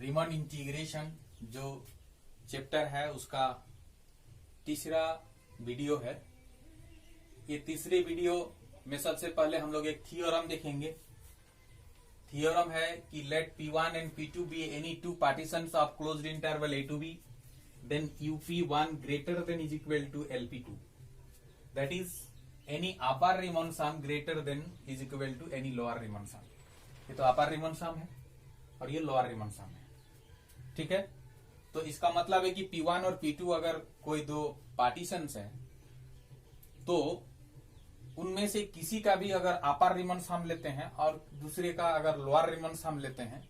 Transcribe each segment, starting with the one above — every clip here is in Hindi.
रीमन इंटीग्रेशन जो चैप्टर है उसका तीसरा वीडियो है। ये तीसरे वीडियो में सबसे पहले हम लोग एक थियोरम देखेंगे। थियोरम है कि let P1 and P2 be any two partitions of closed interval A to B, then UP1 greater than is equal to LP2. That is any upper Riemann sum greater than is equal to any lower Riemann sum. ये तो अपर रीमन सम है और ये लोअर रीमन सम है। ठीक है, तो इसका मतलब है कि P1 और P2 अगर कोई दो पार्टीशंस हैं तो उनमें से किसी का भी अगर अपर रीमन सम लेते हैं और दूसरे का अगर लोअर रीमन सम लेते हैं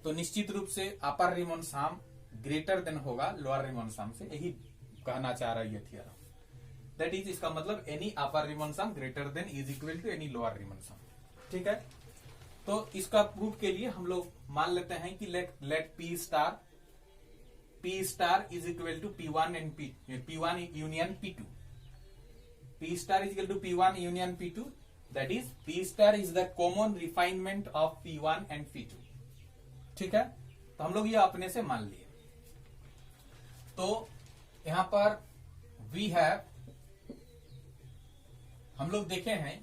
तो निश्चित रूप से अपर रीमन सम ग्रेटर देन होगा लोअर रीमन सम से। यही कहना चाह रहा है ये थियरम। दैट इज, इसका मतलब any upper Riemann sum greater than is equal to any lower Riemann sum. ठीक है, तो इसका प्रूफ के लिए हम लोग मान लेते हैं कि let P star is equal to P1 and P1 union P2। P star is equal to P1 union P2, that is P star is the common refinement of P1 and P2। ठीक है, तो हम लोग ये अपने से मान लिए। तो यहां पर we have, हम लोग देखे हैं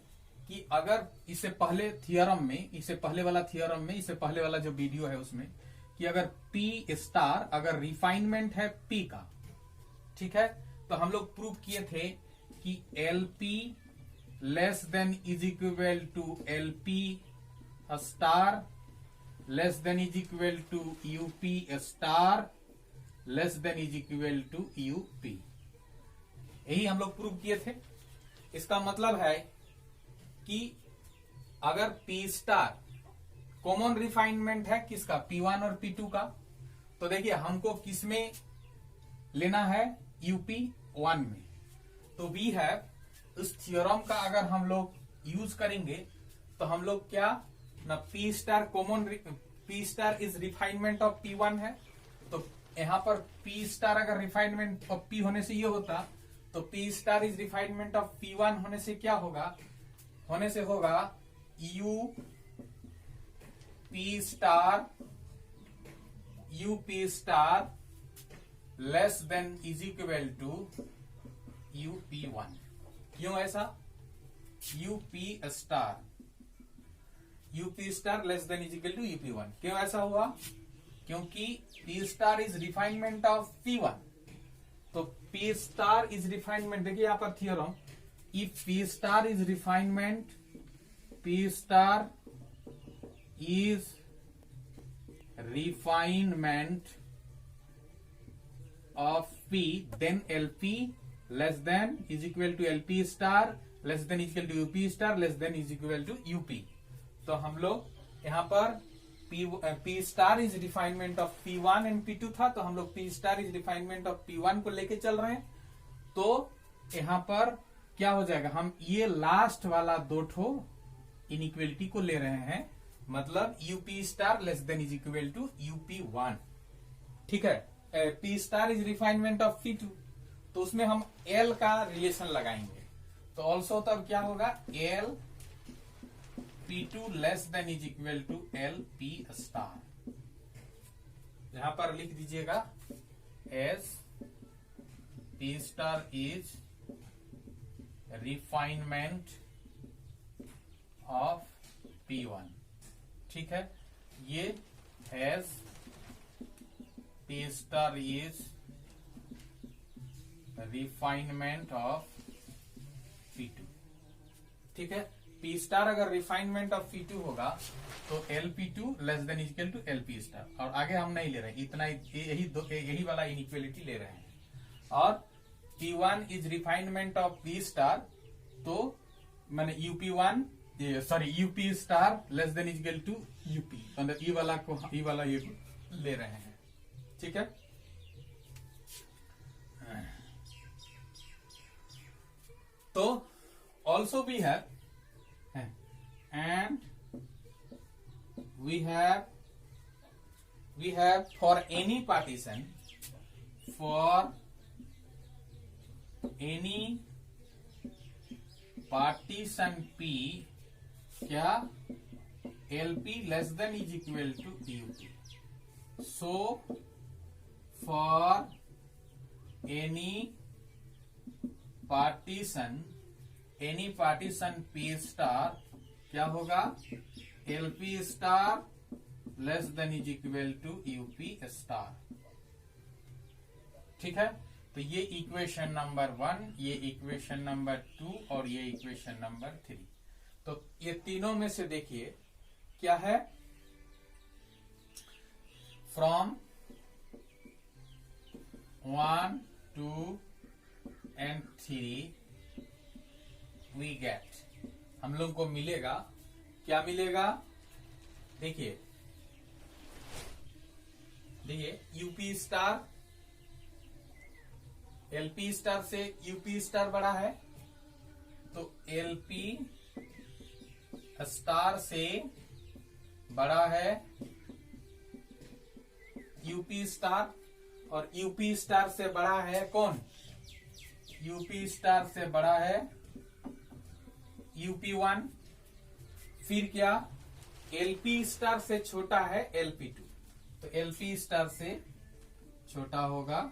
कि अगर इससे पहले थियरम में, इससे पहले वाला थियरम में, इससे पहले वाला जो वीडियो है उसमें, कि अगर P स्टार अगर रिफाइनमेंट है P का, ठीक है, तो हम लोग प्रूव किए थे कि LP less than is equal to LP star less than is equal to UP star less than is equal to UP। यही हम लोग प्रूव किए थे। इसका मतलब है कि अगर P स्टार कॉमन रिफाइनमेंट है किसका, P1 और P2 का, तो देखिए हमको किस में लेना है, UP1 में। तो वी हैव, इस थ्योरम का अगर हम लोग यूज करेंगे तो हम लोग क्या ना, P star common, P star is refinement of P1 है, तो यहां पर P स्टार अगर रिफाइनमेंट ऑफ P होने से ये होता, तो P star is refinement of P1 होने से क्या होगा, होने से होगा UP star less than is equal to UP1। क्यों ऐसा, UP star less than is equal to UP1 क्यों ऐसा हुआ, क्योंकि P star is refinement of P1। तो P स्टार इज रिफाइनमेंट, देखिए यहां पर theorem, if P star is refinement, P star is refinement of P, then LP less than is equal to LP star less than is equal to UP star less than is equal to UP। तो हम लोग यहाँ पर P star is refinement of P1 and P2 था, तो हम लोग P star is refinement of P1 को लेके चल रहे हैं। तो यहाँ पर क्या हो जाएगा, हम ये लास्ट वाला दो ठो इनइक्वलिटी को ले रहे हैं, मतलब UP star less than is equal to UP1। ठीक है, P star is refinement of P2, तो उसमें हम L का रिलेशन लगाएंगे, तो ऑल्सो तब क्या होगा, L P2 less than is equal to LP स्टार। यहां पर लिख दीजिएगा as P star is refinement of P1। ठीक है, ये as P star is refinement of P2। ठीक है, P स्टार अगर रिफाइनमेंट ऑफ P2 होगा तो LP2 less than equal to LP star, और आगे हम नहीं ले रहे, इतना यही वाला इनइक्वलिटी ले रहे हैं। और P1 is refinement of P star, तो मैंने UP star less than equal to UP, मतलब ये वाला ये ले रहे हैं। ठीक है, तो also we have and we have for any partition, for any partition P क्या LP less than is equal to UP। So for any partition P star क्या होगा, LP star less than is equal to UP star. ठीक है, तो ये इक्वेशन नंबर 1, ये इक्वेशन नंबर 2 और ये इक्वेशन नंबर 3। तो ये तीनों में से देखिए क्या है, फ्रॉम 1, 2 and 3 वी गेट, हम लोग को मिलेगा, क्या मिलेगा, देखिए यूपी स्टार, एलपी स्टार से यूपी स्टार बड़ा है, तो एलपी स्टार से बड़ा है यूपी स्टार, और यूपी स्टार से बड़ा है कौन, यूपी स्टार से बड़ा है यूपी1। फिर क्या, एलपी स्टार से छोटा है एलपी2, तो एलपी स्टार से छोटा होगा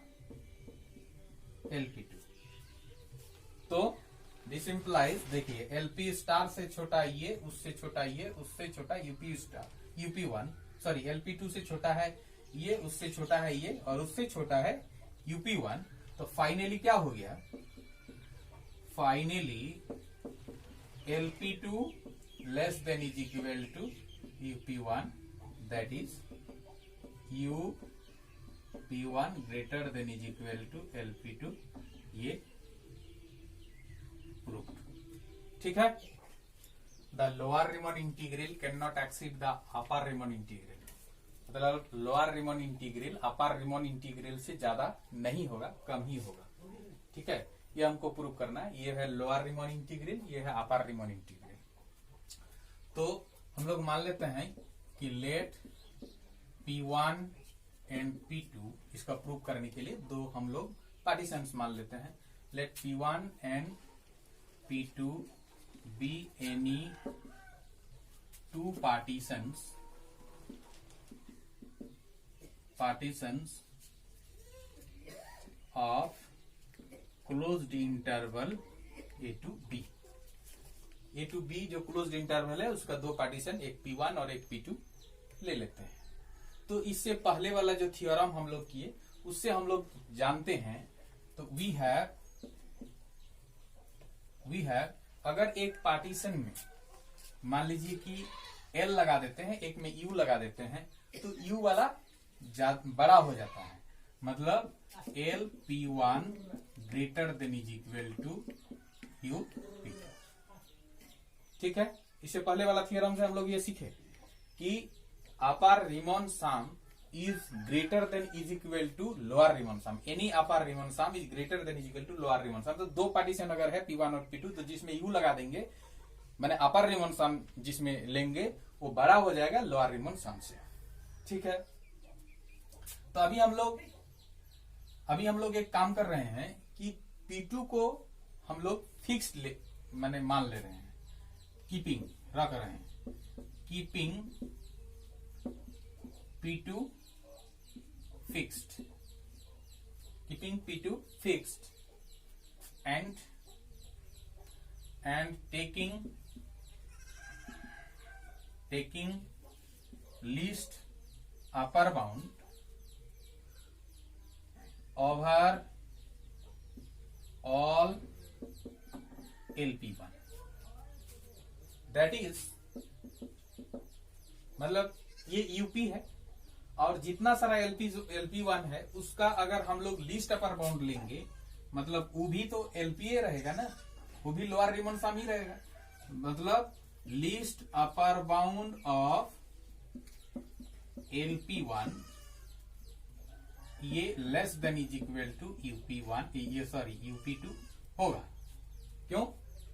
एलपी2। तो दिस इंप्लाइज, देखिए एलपी स्टार से छोटा ये, उससे छोटा ये, उससे छोटा यूपी स्टार, यूपी1 सॉरी एलपी2 से छोटा है ये, उससे छोटा है ये, और उससे छोटा है यूपी1। तो फाइनली क्या हो गया, finally LP2 less than is equal to UP1, that is UP1 greater than is equal to LP2, ये प्रूफ। ठीक है, the lower Riemann integral can not exceed the upper Riemann integral, मतलब lower Riemann integral upper Riemann integral से ज्यादा नहीं होगा, कम ही होगा। ठीक है, ये हमको प्रूव करना है। ये है लोअर रिमन इंटीग्रल, ये है अपर रिमन इंटीग्रल। तो हम लोग मान लेते हैं कि लेट P1 एंड P2, इसका प्रूव करने के लिए दो हम लोग पार्टीशंस मान लेते हैं। Let P1 and P2 be any two partitions of closed interval A to B, जो क्लोज्ड इंटरवल है उसका दो पार्टीशन, एक P1 और एक P2 ले लेते हैं। तो इससे पहले वाला जो थ्योरम हम लोग किए उससे हम लोग जानते हैं, तो वी हैव अगर एक पार्टीशन में मान लीजिए कि L लगा देते हैं, एक में U लगा देते हैं, तो U वाला बड़ा हो जाता है, मतलब LP1 greater than is equal to UP2। ठीक है, इससे पहले वाला थ्योरम से हम लोग ये सीखे कि upper Riemann sum is greater than is equal to lower Riemann sum, any upper Riemann sum is greater than is equal to lower Riemann sum. तो दो पार्टीशन अगर है P1 और P2, तो जिसमें U लगा देंगे, मैंने अपर रिमन सम जिसमें लेंगे वो बड़ा हो जाएगा लोअर रिमन सम से। ठीक है, तो अभी हम लोग एक काम कर रहे हैं कि P2 को हम लोग फिक्स्ड मैंने मान ले रहे हैं, कीपिंग रख रहे हैं, keeping P2 fixed, keeping P2 fixed and taking least upper bound over all LP1, that is मतलब ये यूपी है और जितना सारा LP1 है उसका अगर हम लोग लीस्ट अपर बाउंड लेंगे, मतलब वो भी तो LPA रहेगा ना, वो भी लोअर रिमन सम ही रहेगा, मतलब least upper bound of LP1 ये less than is equal to UP1, ये सॉरी UP2 होगा। क्यों?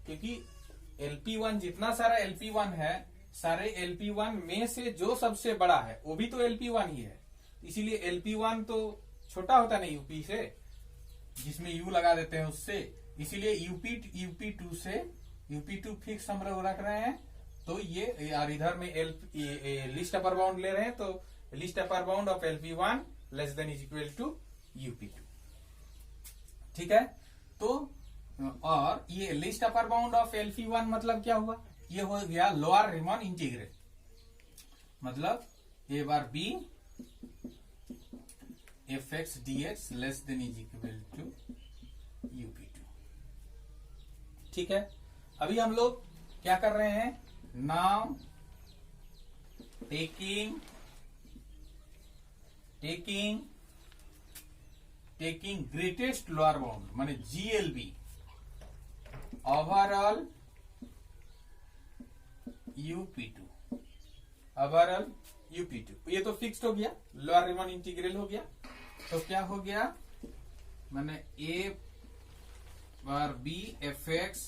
क्योंकि LP1 जितना सारा LP1 है, सारे LP1 में से जो सबसे बड़ा है वो भी तो LP1 ही है, इसीलिए LP1 तो छोटा होता नहीं UP से, जिसमें U लगा देते हैं उससे, इसीलिए UP2 से UP2 फिक्स हम लोग रख रहे हैं। तो ये और इधर में लिस्ट अपर बाउंड ले रहे हैं, तो least upper bound of LP1 less than is equal to UP2। ठीक है, तो और ये least upper bound of LP1 मतलब क्या हुआ, ये हो गया लोअर रीमान इंटीग्रल, मतलब a bar b fx dx less than is equal to UP2। ठीक है, अभी हम लोग क्या कर रहे हैं, now taking greatest lower bound माने GLB ओवरऑल UP2, ये तो फिक्स्ड हो गया, लोअर रीमान इंटीग्रल हो गया। तो क्या हो गया, माने a bar b fx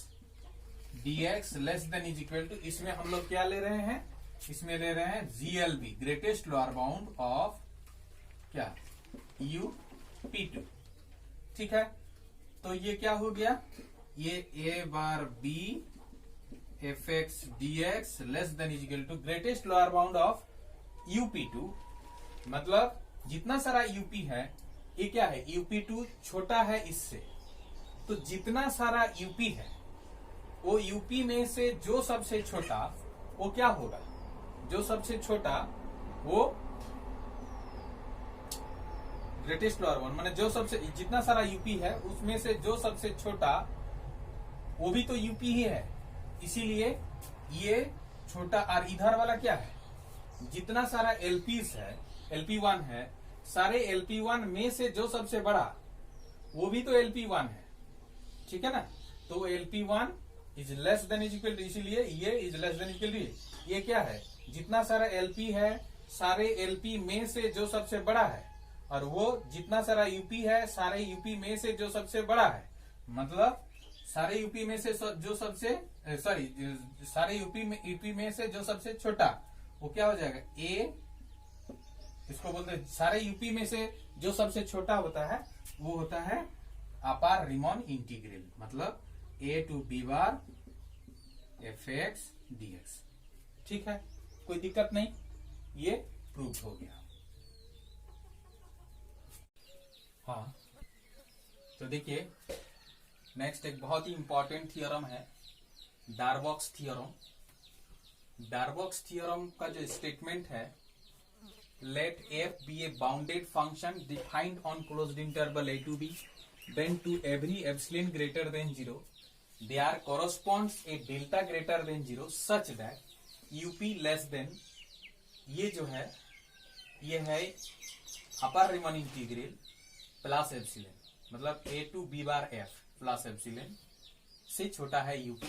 dx less than is equal to, इसमें हम लोग क्या ले रहे हैं, इसमें ले रहे हैं GLB greatest lower bound of क्या UP2। ठीक है, तो ये क्या हो गया, ये a bar b fx dx less than is equal to greatest lower bound of UP2, मतलब जितना सारा UP है ये क्या है, UP2 छोटा है इससे, तो जितना सारा UP है वो UP में से जो सबसे छोटा वो क्या होगा, जो सबसे छोटा वो ग्रेटेस्ट लोअर बाउंड माने जो सबसे, जितना सारा UP है उसमें से जो सबसे छोटा वो भी तो UP ही है, इसीलिए ये छोटा। और इधर वाला क्या है, जितना सारा LPs है, LP1 है, सारे LP1 में से जो सबसे बड़ा वो भी तो LP1 है। ठीक है ना, तो LP1 is less than is equal to, इसीलिए ये is less than equal to, ये क्या है, जितना सारा LP है सारे LP में से जो सबसे बड़ा है, और वो जितना सारा UP है सारे UP में से जो सबसे बड़ा है, मतलब सारे UP में से जो सबसे सारे UP में से जो सबसे छोटा वो क्या हो जाएगा, ए, इसको बोलते हैं सारे UP में से जो सबसे छोटा होता है वो होता है अपर रीमान इंटीग्रल, मतलब a to b bar fx dx। ठीक है, कोई दिक्कत नहीं, ये प्रूव हो गया। हाँ, तो देखिए नेक्स्ट एक बहुत ही इंपॉर्टेंट थियोरम है, डार्बॉक्स थियोरम। डार्बॉक्स थियोरम का जो स्टेटमेंट है, late f be a bounded function defined on closed interval a to b, then to every epsilon greater than 0 there corresponds a delta greater than 0 such that UP less than, ये जो है ये है upper Riemann integral plus epsilon, मतलब a to b bar f plus epsilon से छोटा है UP,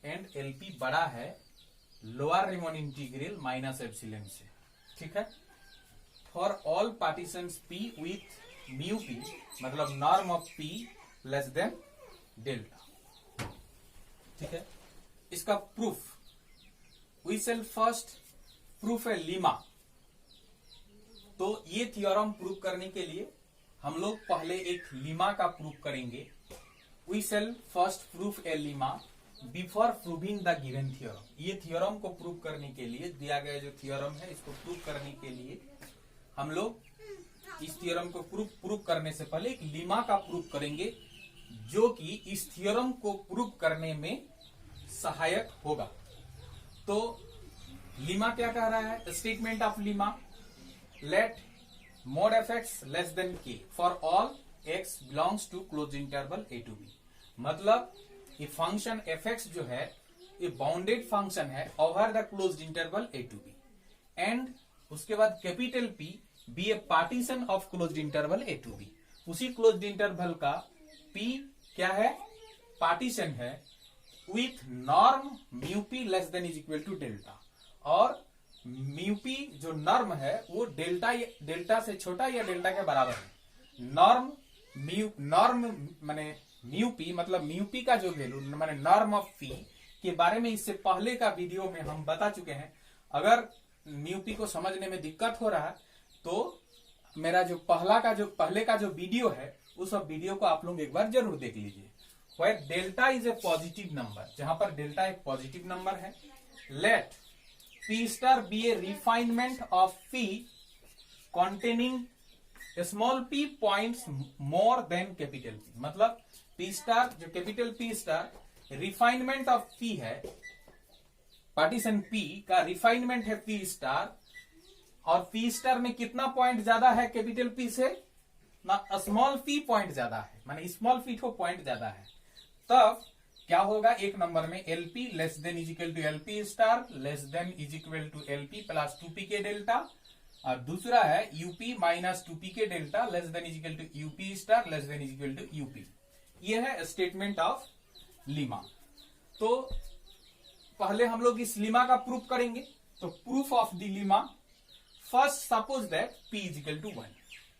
एंड LP बड़ा है lower Riemann integral minus epsilon से। ठीक है, for all partitions P with mu P, मतलब norm of P less than delta. ठीक है, इसका proof, we shall first proof है लीमा। तो ये थ्योरम प्रूव करने के लिए हम लोग पहले एक लीमा का प्रूफ करेंगे। We shall first proof a lemma before proving the given theorem. ये थ्योरम को प्रूव करने के लिए, दिया गया जो थ्योरम है इसको प्रूव करने के लिए हम लोग इस थ्योरम को प्रूव करने से पहले एक लीमा का प्रूव करेंगे, जो कि इस थ्योरम को प्रूव करने में सहायक होगा। तो लीमा क्या कह रहा है, statement of lemma, let mod fx less than k for all x belongs to close interval a to b। मतलब ये फंक्शन fx जो है ये बाउंडेड फंक्शन है over the closed interval a to b, and उसके बाद capital P be a partition of closed interval a to b। उसी क्लोज्ड इंटरवल का P क्या है, पार्टीशन है with norm mu p less than is equal to delta, और म्यू p जो नॉर्म है वो डेल्टा से छोटा या डेल्टा के बराबर है। नॉर्म माने म्यू p, मतलब म्यू p का जो वैल्यू माने नॉर्म ऑफ p के बारे में इससे पहले का वीडियो में हम बता चुके हैं। अगर म्यू p को समझने में दिक्कत हो रहा है तो मेरा जो पहले का जो वीडियो है उस वीडियो को आप लोग एक बार जरूर देख लीजिए। Where delta is a positive number, जहां पर डेल्टा एक पॉजिटिव नंबर है, let P star be a refinement of P containing small p points more than capital P। मतलब P स्टार जो capital P star refinement of P है, पार्टीशन P का रिफाइनमेंट है P स्टार, और P स्टार में कितना पॉइंट ज्यादा है कैपिटल P से ना, स्मॉल p पॉइंट ज्यादा है, माने स्मॉल p ठो पॉइंट ज्यादा है। तब क्या होगा, एक नंबर में LP less than is equal to LP star less than is equal to LP plus 2p के डेल्टा, और दूसरा है UP माइनस 2p के delta less than is equal to UP star less than is equal to UP। ये है स्टेटमेंट ऑफ लीमा। तो पहले हम लोग इस लीमा का प्रूफ करेंगे। तो proof of the lemma, first suppose that p is equal to 1।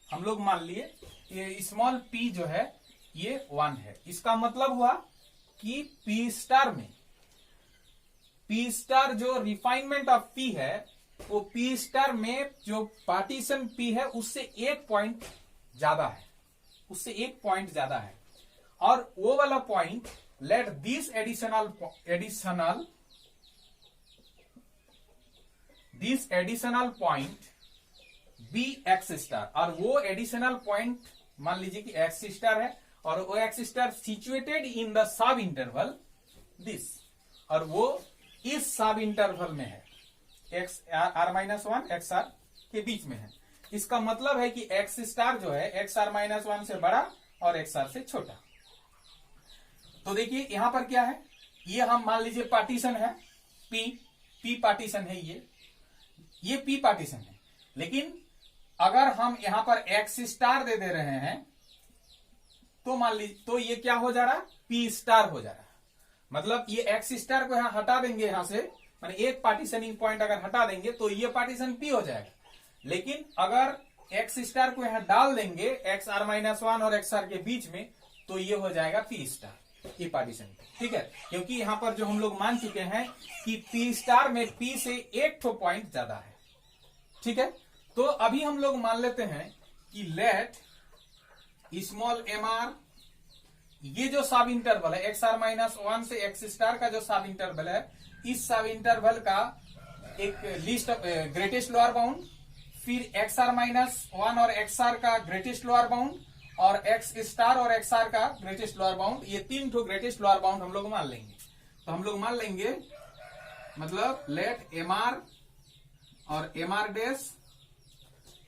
हम लोग मान लिए ये स्मॉल p जो है ये 1 है। इसका मतलब हुआ कि P स्टार में P स्टार जो रिफाइनमेंट ऑफ P है वो P स्टार में जो पार्टीशन P है उससे एक पॉइंट ज्यादा है, उससे एक पॉइंट ज्यादा है। और वो वाला point let this additional point be x star, और वो एडिशनल पॉइंट मान लीजिए कि एक्स स्टार है, और वो x star situated in the सब इंटरवल दिस, और वो इस सब इंटरवल में है, x are minus 1 x r के बीच में है। इसका मतलब है कि एक्स स्टार जो है एक्स आर माइनस 1 से बड़ा और एक्स आर से छोटा। तो देखिए यहां पर क्या है, ये हम मान लीजिए पार्टीशन है P पार्टीशन है, ये P पार्टीशन है। लेकिन अगर हम यहां पर एक्स स्टार दे रहे हैं तो मान लीजिए, तो ये क्या हो जा रहा है, P स्टार हो जा रहा है। मतलब ये एक्स स्टार को यहां हटा देंगे, यहां से माने एक पार्टीशनिंग पॉइंट अगर हटा देंगे तो ये पार्टीशन P हो जाएगा। लेकिन अगर एक्स स्टार को यहां डाल देंगे एक्स आर माइनस 1 और एक्स आर के बीच में, तो ये हो जाएगा P स्टार, ये पार्टीशन। ठीक है, क्योंकि यहां पर जो हम लोग मान चुके हैं कि P स्टार में P से एक ठो पॉइंट ज्यादा है। ठीक है, तो अभी हम लोग मान लेते हैं कि लेट स्मॉल mr, ये जो सब इंटरवल है एक्स आर माइनस 1 से एक्स स्टार का जो सब इंटरवल है, इस सब इंटरवल का एक लिस्ट ग्रेटेस्ट लोअर बाउंड, फिर एक्स आर माइनस 1 और एक्स आर का ग्रेटेस्ट लोअर बाउंड, और एक्स स्टार और एक्स आर का ग्रेटेस्ट लोअर बाउंड, ये तीन ठो ग्रेटेस्ट लोअर बाउंड हम लोग मान लेंगे। तो हम लोग मान लेंगे मतलब लेट mr और mr dash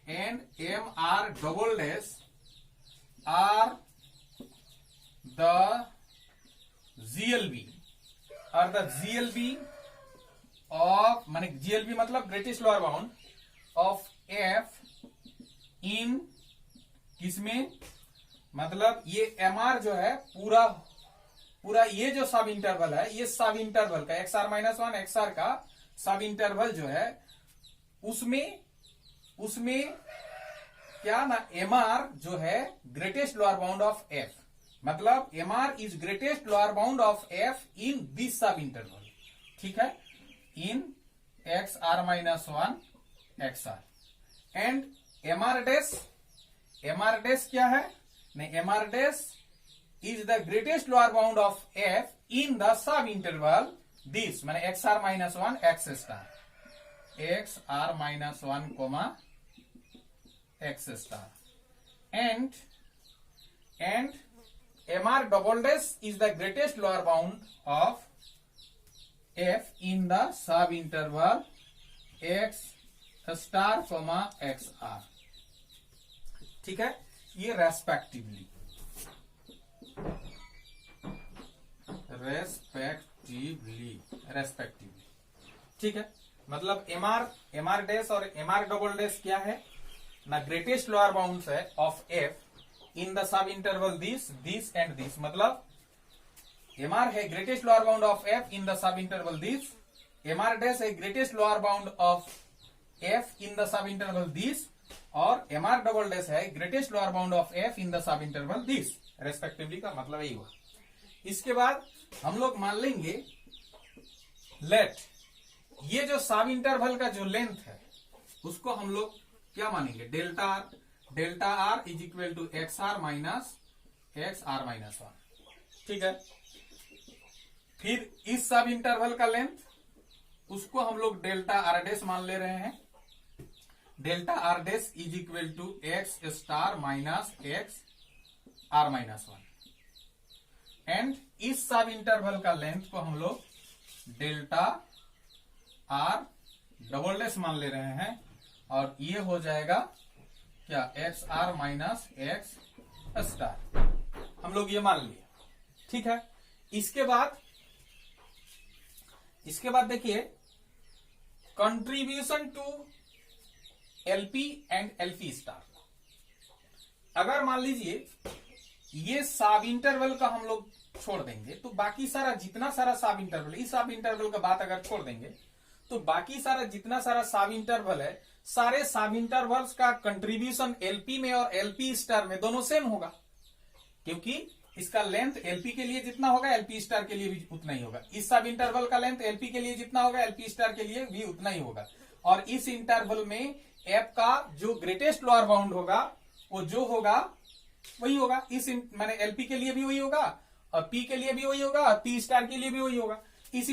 and mr double dash are the GLB of माने GLB मतलब greatest lower bound of F in किसमें, मतलब ये MR जो है पूरा ये जो सब इंटरवल है, ये सब इंटरवल का x are minus 1 x r का सब इंटरवल जो है उसमें क्या ना, MR जो है greatest lower bound of F, मतलब MR is greatest lower bound of F in this subinterval. ठीक है, in X are minus 1 x R and MR dash क्या है, नहीं MR dash is the greatest lower bound of F in the सब इंटरवल दिस, माने X are minus 1 X star, X are minus 1 comma X star and MR double dash is the greatest lower bound of F in the sub interval x star comma xr। ठीक है, ये रेस्पेक्टिवली ठीक है, मतलब MR डैश और MR डबल डैश क्या है ना, ग्रेटेस्ट लोअर बाउंड है ऑफ F इन द सब इंटरवल दिस एंड दिस, मतलब MR है greatest lower bound of F in the सब इंटरवल दिस, MR डैश है greatest lower bound of F in the सब इंटरवल दिस, और MR डबल डैश है greatest lower bound of F in the सब इंटरवल दिस, रेस्पेक्टिवली का मतलब यही हुआ। इसके बाद हम लोग मान लेंगे लेट ये जो सब इंटरवल का जो लेंथ है उसको हम लोग क्या मानेंगे, delta r is equal to x are minus 1। ठीक है, फिर इस सब इंटरवल का लेंथ उसको हम लोग डेल्टा आर डैश मान ले रहे हैं, delta are dash is equal to x star minus x are minus 1 and इस सब इंटरवल का लेंथ को हम लोग डेल्टा आर डबल डैश मान ले रहे हैं और ये हो जाएगा क्या x are minus x star, हम लोग ये मान लिए। ठीक है, इसके बाद देखिए contribution to LP and LP star. अगर मान लीजिए ये सब इंटरवल का हम लोग छोड़ देंगे तो बाकी सारा जितना सारा सब इंटरवल, इस सब इंटरवल का बात अगर छोड़ देंगे तो बाकी सारा जितना सारा सब इंटरवल है, सारे सब इंटरवल्स का कंट्रीब्यूशन एलपी में और एलपी स्टार में दोनों सेम होगा, क्योंकि इसका लेंथ एलपी के लिए जितना होगा एलपी स्टार के लिए भी उतना ही होगा। इस सब इंटरवल का लेंथ एलपी के लिए जितना होगा एलपी स्टार के लिए भी उतना ही होगा। और इस इंटरवल में एफ का जो ग्रेटेस्ट लोअर बाउंड होगा वो जो होगा वही होगा। इस माने एलपी के लिए भी वही होगा और पी के लिए भी वही होगा और पी स्टार के लिए भी वही होगा। इस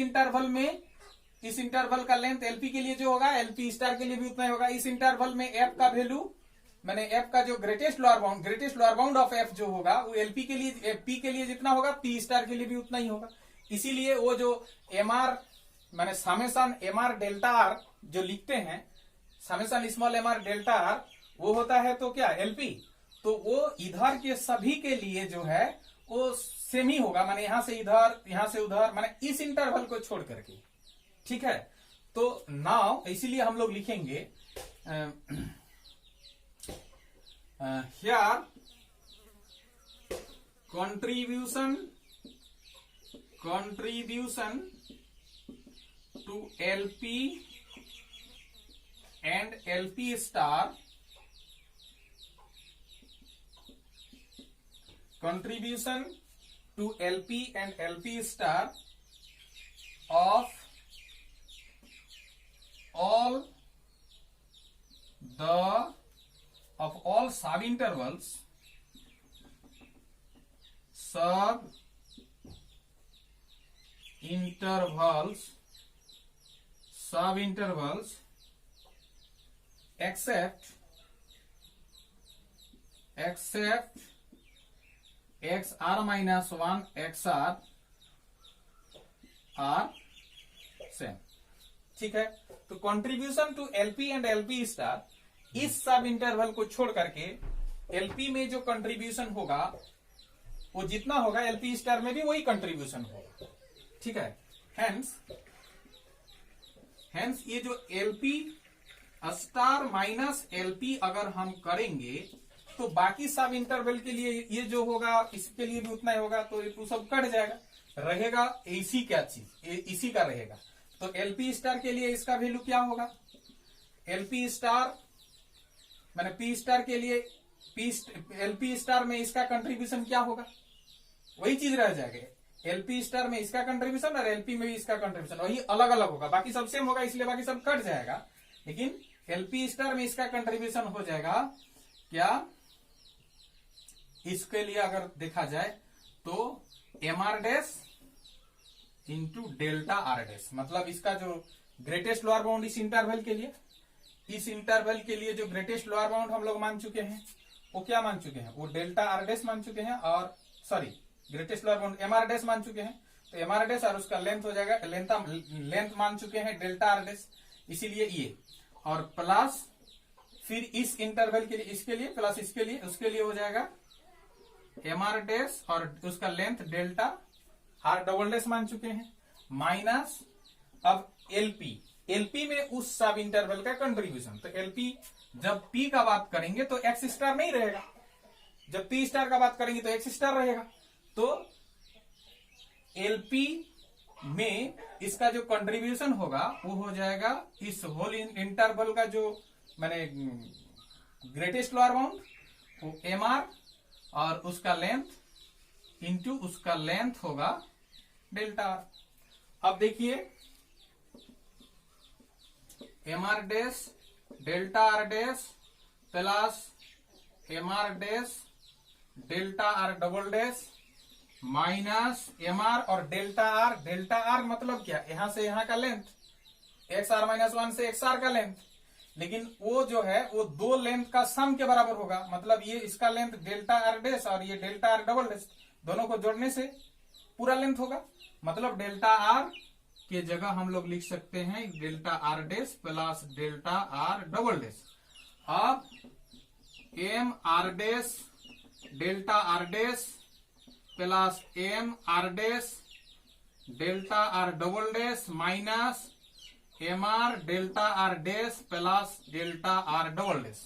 इंटरवल का लेंथ एलपी के लिए जो होगा एलपी स्टार के लिए भी उतना ही होगा। इस इंटरवल में एफ का वैल्यू मैंने एफ का जो greatest lower bound of F जो होगा वो एलपी के लिए पी के लिए जितना होगा पी स्टार के लिए भी उतना ही होगा। इसीलिए वो जो एम आर मैंने summation m are delta r जो लिखते हैं, summation small m are delta r, वो होता है तो क्या एलपी, तो वो इधर के सभी के लिए जो है वो सेम ही होगा, माने यहां से इधर यहां से उधर, माने इस इंटरवल को छोड़ करके। ठीक है, तो नाउ इसीलिए हम लोग लिखेंगे here contribution to LP and LP star, contribution to LP and LP star of all sub intervals except xr minus 1 xr are same। ठीक है, तो contribution to LP and LP star, इस सब इंटरवल को छोड़ करके एलपी में जो कंट्रीब्यूशन होगा वो जितना होगा एलपी स्टार में भी वही कंट्रीब्यूशन होगा। ठीक है, हेंस ये जो एलपी स्टार माइनस एलपी अगर हम करेंगे तो बाकी सब इंटरवल के लिए ये जो होगा इसके लिए भी उतना ही होगा, तो ये सब कट जाएगा, रहेगा इसी क्या चीज इसी का रहेगा। तो एलपी स्टार के लिए इसका वैल्यू क्या होगा, एलपी स्टार मैंने पी स्टार के लिए एलपी स्टार में इसका कंट्रीब्यूशन क्या होगा, वही चीज रह जाएगा। एलपी स्टार में इसका कंट्रीब्यूशन और एलपी में भी इसका कंट्रीब्यूशन वही अलग अलग होगा, बाकी सब सेम होगा इसलिए बाकी सब कट जाएगा, लेकिन एलपी स्टार में इसका कंट्रीब्यूशन हो जाएगा क्या, इसके लिए अगर देखा जाए तो m are dash into delta are dash, मतलब इसका जो ग्रेटेस्ट लोअर बाउंड इस इंटरवल के लिए, इस इंटरवल के लिए जो ग्रेटेस्ट लोअर बाउंड हम लोग मान चुके हैं वो क्या मान चुके हैं, वो डेल्टा आर डैश मान चुके हैं, और sorry greatest lower bound M R dash मान चुके हैं, तो एम आर डैश और उसका लेंथ हो जाएगा लेंथ मान चुके हैं डेल्टा आर डैश, इसीलिए ये, और प्लस फिर इस इंटरवल के लिए इसके लिए प्लस इसके लिए उसके लिए हो जाएगा एम आर डैश और उसका length delta R double dash मान चुके हैं, माइनस अब एलपी में उस सब इंटरवल का कंट्रीब्यूशन। तो एलपी जब पी का बात करेंगे तो एक्स स्टार नहीं रहेगा, जब पी स्टार का बात करेंगे तो एक्स स्टार रहेगा। तो एलपी में इसका जो कंट्रीब्यूशन होगा वो हो जाएगा इस होल इंटरवल का जो मैंने ग्रेटेस्ट लोअर बाउंड वो एम आर और उसका लेंथ इंटू उसका लेंथ होगा डेल्टा आर। अब देखिए M are dash delta are dash plus M are dash delta R double dash minus M R और डेल्टा आर मतलब क्या, यहां से यहां का लेंथ एक्स आर माइनस 1 से एक्स आर का लेंथ, लेकिन वो जो है वो दो लेंथ का सम के बराबर होगा। मतलब ये इसका लेंथ डेल्टा आर डैश और ये डेल्टा आर डबल डैश, दोनों को जोड़ने से पूरा लेंथ होगा। मतलब डेल्टा आर के जगह हम लोग लिख सकते हैं delta are dash plus delta R double dash. अब M are dash delta are dash plus M are dash delta R double dash minus M are delta are dash plus delta R double dash,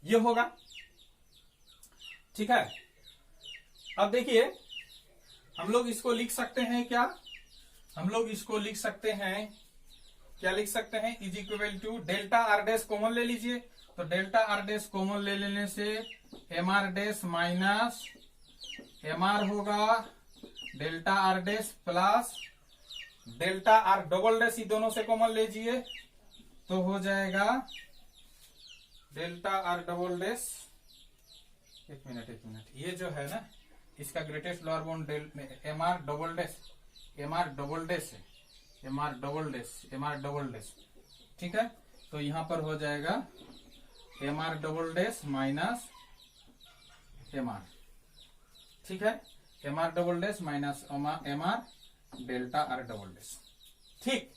ये होगा। ठीक है, अब देखिए हम लोग इसको लिख सकते हैं क्या, हम लोग इसको लिख सकते हैं, क्या लिख सकते हैं, is equal to delta are dash common ले लीजिए, तो डेल्टा आर डैश कॉमन ले लेने से M are dash minus M R होगा delta are dash plus delta R double dash, दोनों से कॉमन लीजिए तो हो जाएगा डेल्टा आर डबल डैश। एक मिनट, ये जो है ना इसका greatest lower bound M R double dash, M R double dash है, M R double dash, M R double dash. ठीक है, तो यहां पर हो जाएगा M R double dash minus M are. ठीक है, M R double dash minus M are delta R double dash. ठीक,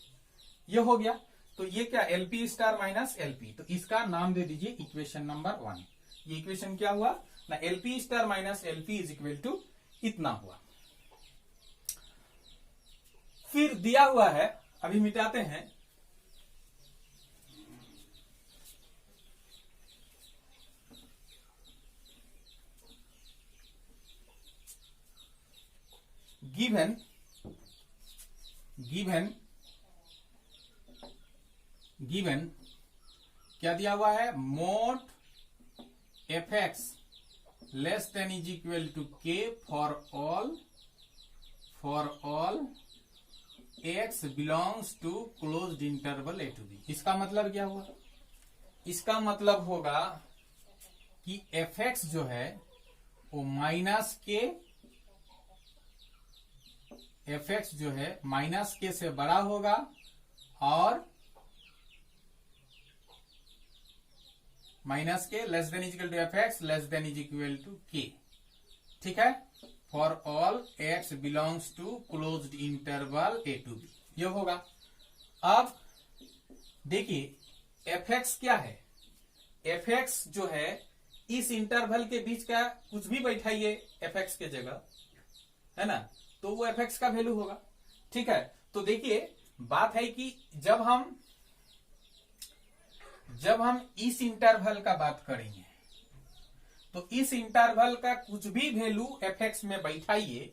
ये हो गया। तो ये क्या, एलपी स्टार माइनस एलपी, तो इसका नाम दे दीजिए इक्वेशन नंबर 1। ये इक्वेशन क्या हुआ ना, LP star minus LP is equal to इतना हुआ। फिर दिया हुआ है, अभी मिटाते हैं, गिवन क्या दिया हुआ है, mod F X less than is equal to K for all X belongs to closed interval A to B. इसका मतलब क्या हुआ, इसका मतलब होगा कि एफ एक्स जो है वो माइनस के, एफ एक्स जो है माइनस के से बड़ा होगा और minus K less than is equal to F X less than is equal to K. ठीक है, for all X belongs to closed interval A to B, ये होगा। अब देखिए एफ एक्स क्या है, एफ एक्स जो है इस इंटरवल के बीच का कुछ भी बैठाइए एफ एक्स के जगह, है ना, तो वो एफ एक्स का वैल्यू होगा। ठीक है, तो देखिए बात है कि जब हम इस इंटरवल का बात करेंगे तो इस इंटरवल का कुछ भी वैल्यू एफ एक्स में बैठाइए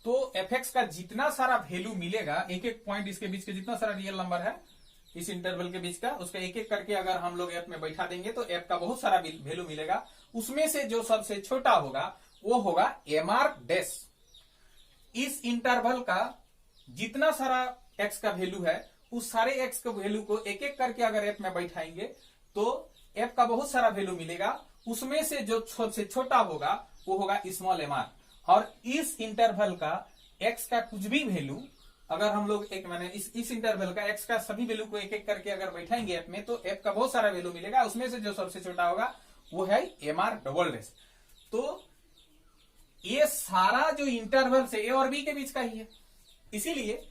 तो एफ एक्स का जितना सारा वैल्यू मिलेगा, एक एक पॉइंट इसके बीच के जितना सारा रियल नंबर है इस इंटरवल के बीच का, उसका एक एक करके अगर हम लोग एफ में बैठा देंगे तो एफ का बहुत सारा वैल्यू मिलेगा। उसमें से जो सबसे छोटा होगा वो होगा एम आर डैश। इस इंटरवल का जितना सारा एक्स का वैल्यू है उस सारे एक्स के वैल्यू को एक एक करके अगर एफ में बैठाएंगे तो एफ का बहुत सारा वैल्यू मिलेगा। उसमें से जो सबसे छोटा होगा वो होगा स्मॉल एम आर। और इस इंटरवल का एक्स का कुछ भी वैल्यू अगर हम लोग एक माने इस इंटरवल का एक्स का सभी वैल्यू को एक एक करके अगर बैठाएंगे एफ में तो एफ का बहुत सारा वैल्यू मिलेगा। उसमें से जो सबसे छोटा होगा वो है एम आर डबल डैश। तो ये सारा जो इंटरवल से ए और बी के बीच का ही है, इसीलिए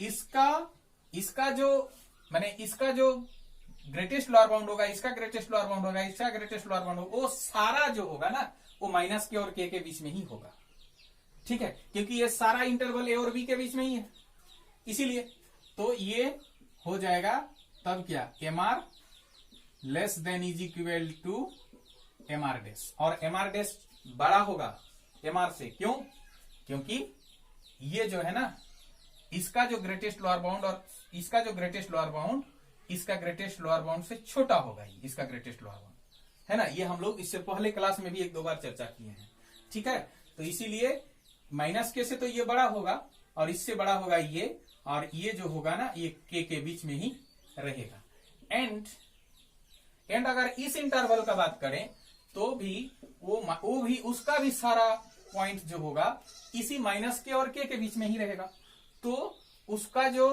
इसका जो ग्रेटेस्ट लोअर बाउंड होगा, इसका ग्रेटेस्ट लोअर बाउंड होगा, इसका ग्रेटेस्ट लोअर बाउंड होगा, वो सारा जो होगा ना वो माइनस के और के बीच में ही होगा। ठीक है, क्योंकि ये सारा इंटरवल ए और बी के बीच में ही है, इसीलिए तो ये हो जाएगा तब क्या, M R less than is equal to M are dash. और एम आर डैश बड़ा होगा एम आर से, क्यों, क्योंकि ये जो है ना इसका जो ग्रेटेस्ट लोअर बाउंड और इसका जो ग्रेटेस्ट लोअर बाउंड इसका ग्रेटेस्ट लोअर बाउंड से छोटा होगा ही, इसका ग्रेटेस्ट लोअर बाउंड है ना। ये हम लोग इससे पहले क्लास में भी एक दो बार चर्चा किए हैं। ठीक है, तो इसीलिए माइनस के से तो ये बड़ा होगा और इससे बड़ा होगा ये, और ये जो होगा ना ये के बीच में ही रहेगा। एंड अगर इस इंटरवल का बात करें तो भी वो भी उसका भी सारा पॉइंट जो होगा इसी माइनस के और के बीच में ही रहेगा। तो उसका जो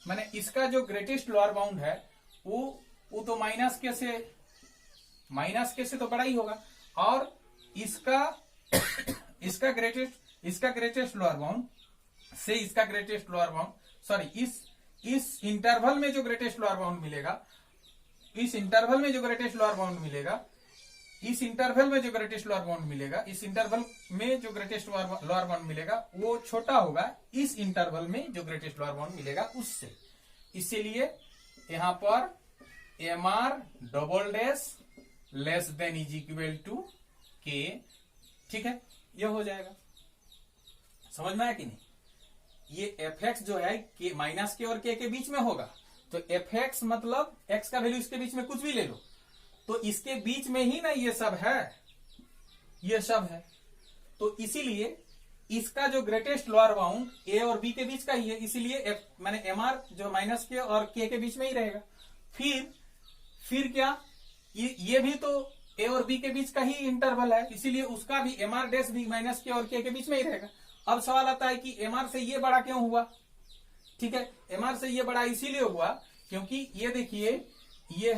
माने इसका जो ग्रेटेस्ट लोअर बाउंड है वो वो तो माइनस के से तो बड़ा ही होगा। और इसका ग्रेटेस्ट लोअर बाउंड से इसका ग्रेटेस्ट लोअर बाउंड, सॉरी इस इंटरवल में जो ग्रेटेस्ट लोअर बाउंड मिलेगा, इस इंटरवल में जो ग्रेटेस्ट लोअर बाउंड मिलेगा, इस इंटरवल में जो ग्रेटेस्ट लोअर बाउंड मिलेगा, इस इंटरवल में जो ग्रेटेस्ट लोअर बाउंड मिलेगा वो छोटा होगा इस इंटरवल में जो ग्रेटेस्ट लोअर बाउंड मिलेगा उससे। इसीलिए यहां पर MR double dash less than is equal to K। ठीक है, ये हो जाएगा। समझ में आया कि नहीं? ये fx जो है के माइनस के और के बीच में होगा, तो fx मतलब x का वैल्यू इसके बीच में कुछ भी ले लो, तो इसके बीच में ही ना ये सब है, ये सब है। तो इसीलिए इसका जो ग्रेटेस्ट लोअर बाउंड a और b के बीच का ही है, इसीलिए मैंने mr जो माइनस के और k के बीच में ही रहेगा। फिर क्या, ये भी तो a और b के बीच का ही इंटरवल है, इसीलिए उसका भी mr डैश भी माइनस के और k के बीच में ही रहेगा। अब सवाल आता है कि mr से ये बड़ा क्यों हुआ? ठीक है, mr से ये बड़ा इसीलिए हुआ क्योंकि ये देखिए ये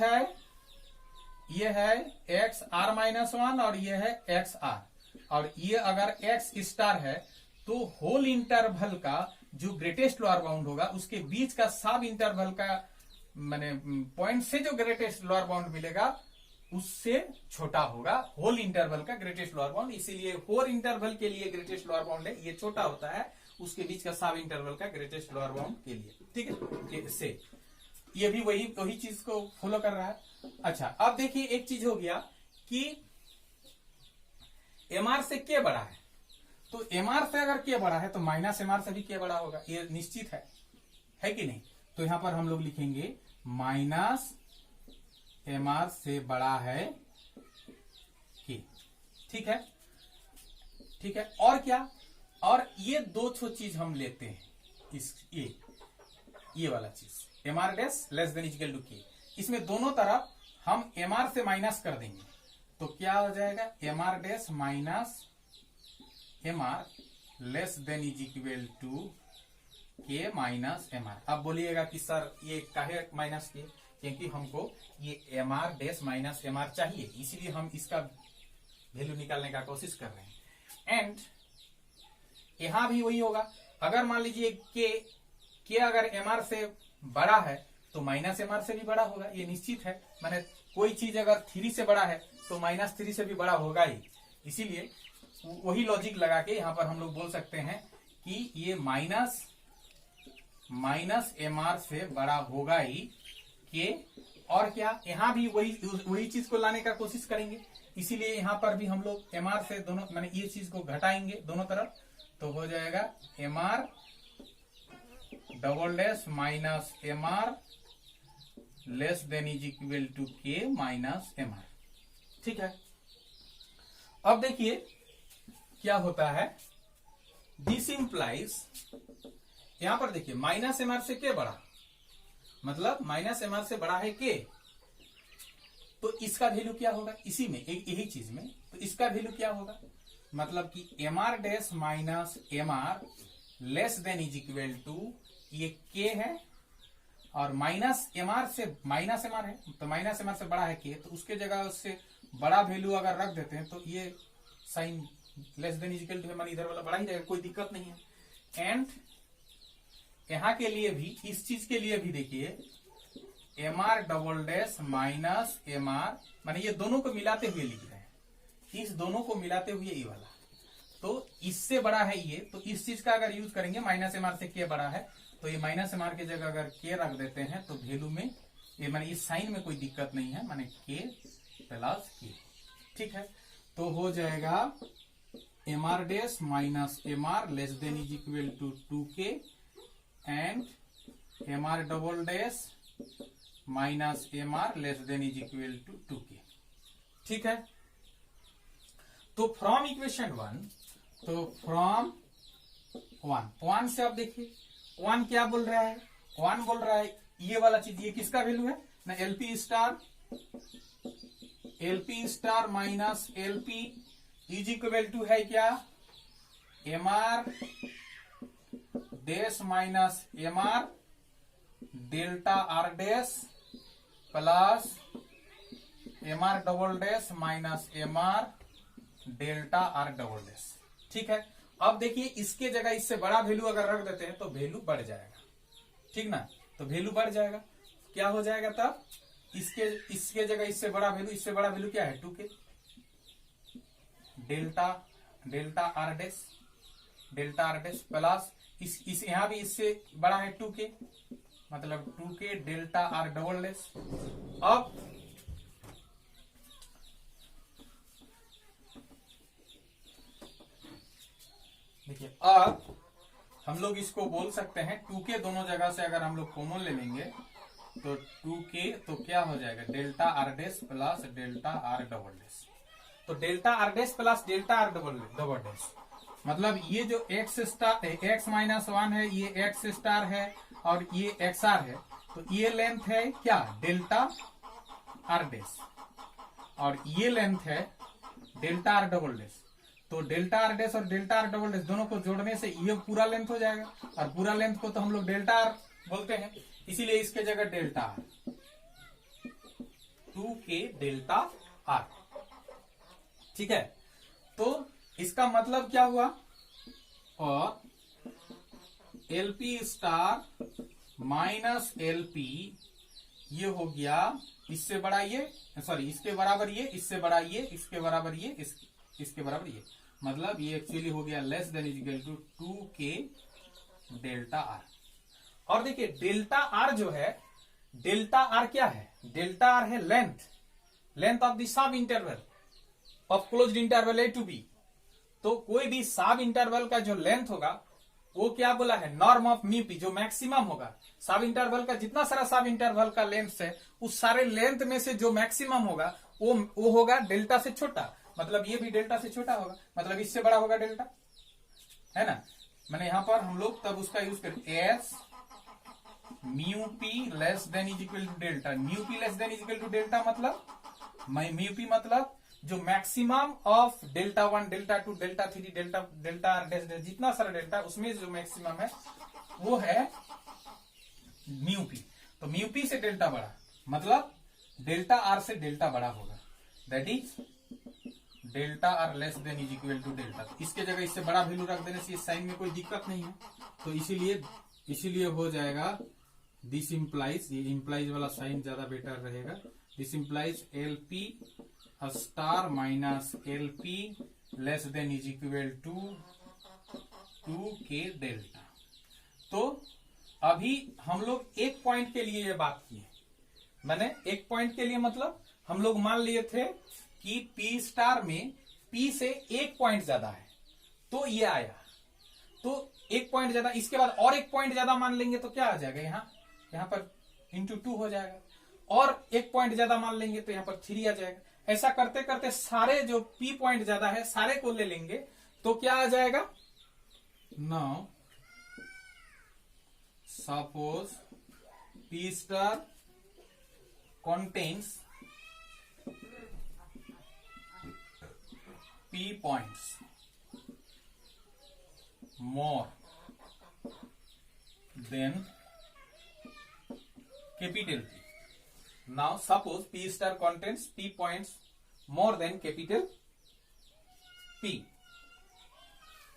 है x r माइनस 1 और ये है x r, और ये अगर x स्टार है तो होल इंटरवल का जो ग्रेटेस्ट लोअर बाउंड होगा उसके बीच का सब इंटरवल का माने पॉइंट से जो ग्रेटेस्ट लोअर बाउंड मिलेगा उससे छोटा होगा होल इंटरवल का ग्रेटेस्ट लोअर बाउंड। इसीलिए होल इंटरवल के लिए ग्रेटेस्ट लोअर बाउंड है, ये छोटा होता है उसके बीच का सब इंटरवल का ग्रेटेस्ट लोअर बाउंड के लिए। ठीक है, से ये भी वही चीज को फॉलो कर रहा है। अच्छा, अब देखिए एक चीज हो गया कि MR से K बड़ा है, तो MR से अगर K बड़ा है तो माइनस MR से भी K बड़ा होगा, ये निश्चित है कि नहीं? तो यहां पर हम लोग लिखेंगे माइनस MR से बड़ा है K। ठीक है, और क्या, और ये दो चीज हम लेते हैं, इस ये वाला चीज MR dash less than equal to K, इसमें दोनों तरफ हम MR से माइनस कर देंगे तो क्या हो जाएगा, MR dash minus MR less than is equal to K minus MR। अब बोलिएगा कि सर ये काहे माइनस के, क्योंकि हमको ये MR डैश माइनस MR चाहिए, इसीलिए हम इसका वैल्यू निकालने का कोशिश कर रहे हैं। एंड यहां भी वही होगा, अगर मान लीजिए K अगर MR से बड़ा है तो माइनस MR से भी बड़ा होगा, ये निश्चित है। माने कोई चीज अगर 3 से बड़ा है तो माइनस 3 से भी बड़ा होगा ही, इसीलिए वही लॉजिक लगा के यहां पर हम लोग बोल सकते हैं कि ये माइनस MR से बड़ा होगा ही K। और क्या, यहां भी वही चीज को लाने का कोशिश करेंगे, इसीलिए यहां पर भी हम लोग MR से दोनों माने ये चीज को घटाएंगे दोनों तरफ, तो हो जाएगा MR double dash minus MR less than is equal to K minus MR। ठीक है, अब देखिए क्या होता है, दिस इंप्लाइज, यहां पर देखिए माइनस MR से K बड़ा, मतलब माइनस MR से बड़ा है K, तो इसका वैल्यू क्या होगा, इसी में यही चीज में, तो इसका वैल्यू क्या होगा, मतलब कि MR dash minus MR less than is equal to ये K है, और माइनस MR है तो माइनस MR से बड़ा है K, तो उसके जगह उससे बड़ा वैल्यू अगर रख देते हैं तो ये sign less than is equal to माने इधर वाला बड़ा ही रहेगा, कोई दिक्कत नहीं है। एंड यहां के लिए भी, इस चीज के लिए भी देखिए MR double dash minus MR, माने ये दोनों को मिलाते हुए लिख रहे हैं, इस दोनों को मिलाते हुए ये वाला, तो इससे बड़ा है ये, तो इस चीज का अगर यूज करेंगे माइनस MR से K बड़ा है, तो ये माइनस MR की जगह अगर K रख देते हैं तो वैल्यू में ये माने इस साइन में कोई दिक्कत नहीं है, माने K प्लस K। ठीक है, तो हो जाएगा MR dash minus MR less than is equal to 2K and MR double dash minus MR less than is equal to 2K। ठीक है, तो फ्रॉम इक्वेशन 1, तो फ्रॉम 1 से आप देखिए 1 क्या बोल रहा है, 1 बोल रहा है ये वाला चीज, ये किसका वैल्यू है ना, LP star minus LP is equal to है क्या, MR dash minus MR delta R dash plus M R double dash minus M are delta R double dash. ठीक है, अब देखिए इसके जगह इससे बड़ा वैल्यू अगर रख देते हैं तो वैल्यू बढ़ जाएगा, ठीक ना, तो वैल्यू बढ़ जाएगा, क्या हो जाएगा तब, इसके जगह इससे बड़ा वैल्यू क्या है 2k delta are dash plus इस यहां भी इससे बड़ा है 2k, मतलब 2k delta R double dash. अब देखिए, अब हम लोग इसको बोल सकते हैं 2k दोनों जगह से अगर हम लोग कॉमन ले लेंगे तो 2k तो क्या हो जाएगा delta are dash plus delta R double dash. तो delta are dash plus delta R double dash मतलब ये जो x माइनस 1 है ये x स्टार है और ये xr है, तो ये लेंथ है क्या डेल्टा आर डैश और ये लेंथ है डेल्टा आर डबल डैश। तो डेल्टा आर डैश और डेल्टा आर डबल डैश दोनों को जोड़ने से ये पूरा लेंथ हो जाएगा और पूरा लेंथ को तो हम लोग डेल्टा आर बोलते हैं, इसीलिए इसके जगह delta R 2k delta are. ठीक है, तो इसका मतलब क्या हुआ, और एलपी स्टार माइनस एलपी ये हो गया इससे बड़ा ये, सॉरी इसके बराबर ये, इससे बड़ा ये, इसके बराबर ये, इसके बराबर ये, मतलब ये एक्चुअली हो गया less than equal to 2k delta R. और देखिए डेल्टा आर जो है, डेल्टा आर क्या है, डेल्टा आर है लेंथ ऑफ द सब interval of closed interval A to B. तो कोई भी सब इंटरवल का जो लेंथ होगा वो क्या बोला है, नॉर्म ऑफ म्यू पी, जो मैक्सिमम होगा सब इंटरवल का, जितना सारा सब इंटरवल का लेंथ है उस सारे लेंथ में से जो मैक्सिमम होगा वो होगा डेल्टा से छोटा, मतलब ये भी डेल्टा से छोटा होगा, मतलब इससे बड़ा होगा डेल्टा, है ना। मैंने यहां पर हम लोग तब उसका यूज करें as mu P less than is equal to delta, mu P less than is equal to delta मतलब म्यू पी मतलब जो maximum of delta 1 delta 2 delta 3 delta are dash जितना सारा डेल्टा उसमें जो मैक्सिमम है वो है म्यू पी। तो म्यू पी से डेल्टा बड़ा मतलब डेल्टा आर से डेल्टा बड़ा होगा, that is delta R less than is equal to delta. इसके जगह इससे बड़ा वैल्यू रख देने से इस साइन में कोई दिक्कत नहीं है, तो इसीलिए हो जाएगा दिस इंप्लाइज, ये इंप्लाइज वाला साइन ज्यादा बेटर रहेगा, this implies LP star minus LP less than is equal to 2k delta. तो अभी हम लोग एक पॉइंट के लिए ये बात की, मैंने एक पॉइंट के लिए मतलब हम लोग मान लिए थे कि P स्टार में P से एक पॉइंट ज्यादा है तो ये आया, तो एक पॉइंट ज्यादा, इसके बाद और एक पॉइंट ज्यादा मान लेंगे तो क्या आ जाएगा, यहां पर इंटू 2 हो जाएगा, और एक पॉइंट ज्यादा मान लेंगे तो यहां पर 3 आ जाएगा। ऐसा करते करते सारे जो P पॉइंट ज्यादा है सारे को ले लेंगे तो क्या आ जाएगा, now suppose P star contains P points more than capital P. Now suppose P star contains P points more than capital P,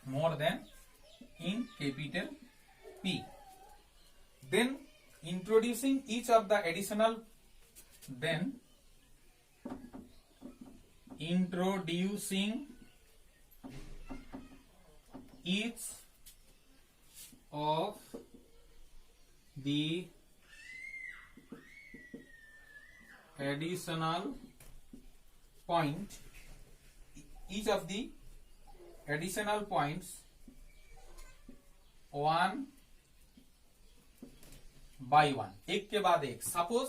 more than in capital P. Then introducing each of the additional, then introducing each of the additional point, each of the additional points one by one, एक के बाद एक। Suppose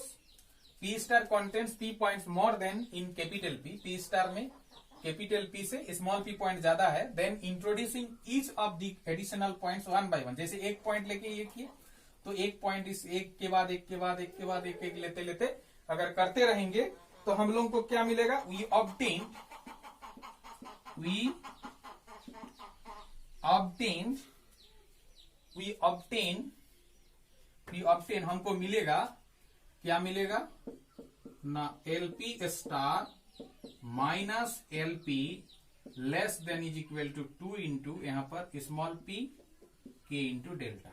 P star contents P points more than in capital P, P star में कैपिटल P से स्मॉल p पॉइंट ज्यादा है, then introducing each of the additional points one by one, जैसे एक पॉइंट लेके ये किए तो एक पॉइंट इस एक के बाद एक के बाद एक के बाद एक एक लेते लेते अगर करते रहेंगे तो हम लोगों को क्या मिलेगा, वी ऑब्टेन हमको मिलेगा, क्या मिलेगा, ना LP star minus LP less than is equal to 2 into यहां पर small p k into delta,